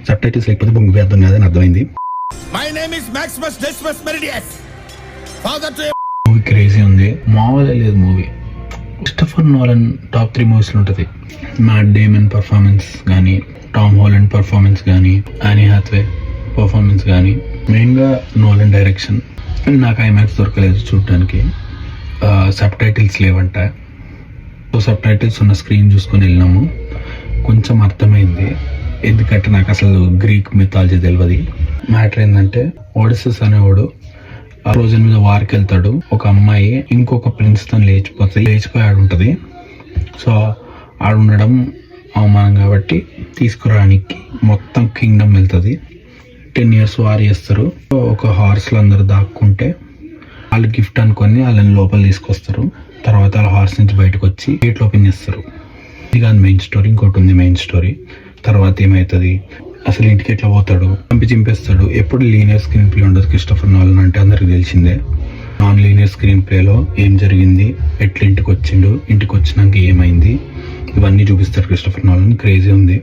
Sub titles లేకపోతే బొంగు అర్థం కాదని అర్థమైంది. My name is Maximus Decimus Meridius, father to. Movie crazy ఉంది, మామూలే లేదు మూవీ. క్రిస్టోఫర్ నోలన్ టాప్ 3 మూవీస్లో ఉంటుంది. మ్యాట్ డేమన్ పర్ఫార్మెన్స్ కానీ, టామ్ హాలండ్ పర్ఫార్మెన్స్ కానీ, యానీ హ్యాథ్వే పర్ఫార్మెన్స్ కానీ, మెయిన్గా నోలన్ డైరెక్షన్. నాకు ఐమాక్స్ దొరకలేదు చూడటానికి, సబ్ టైటిల్స్ లేవంట. సో సబ్ టైటిల్స్ ఉన్న స్క్రీన్ చూసుకొని వెళ్ళినాము. కొంచెం అర్థమైంది, ఎందుకంటే నాకు అసలు గ్రీక్ మిథాలజీ తెలియదు. మ్యాటర్ ఏంటంటే ఓడిసెస్ అనేవాడు ఆ రోజు మీద వారికి వెళ్తాడు. ఒక అమ్మాయి ఇంకొక ప్రిన్స్ తో లేచిపోయి ఆడుంటది. సో ఆడుండడం అవమానం కాబట్టి తీసుకురానికి మొత్తం కింగ్డమ్ వెళ్తుంది. 10 years వార్ చేస్తారు. ఒక హార్స్లో అందరు దాక్కుంటే వాళ్ళు గిఫ్ట్ అనుకొని వాళ్ళని లోపల తీసుకొస్తారు. తర్వాత వాళ్ళ హార్స్ నుంచి బయటకు వచ్చి గేట్ ఓపెన్ చేస్తారు. ఇది కాదు మెయిన్ స్టోరీ, ఇంకోటి ఉంది మెయిన్ స్టోరీ. తర్వాత ఏమవుతుంది, అసలు ఇంటికి ఎట్లా పోతాడు, చింపేస్తాడు. ఎప్పుడు లీనియర్ స్క్రీన్ ప్లే ఉండదు క్రిస్టోఫర్ నోలన్ అంటే, అందరికి తెలిసిందే. నాన్ లీనియర్ స్క్రీన్ ప్లేలో ఏం జరిగింది, ఎట్లా ఇంటికి వచ్చిండు, ఇంటికి వచ్చినాక ఏమైంది, ఇవన్నీ చూపిస్తారు క్రిస్టోఫర్ నోలన్. క్రేజీ ఉంది.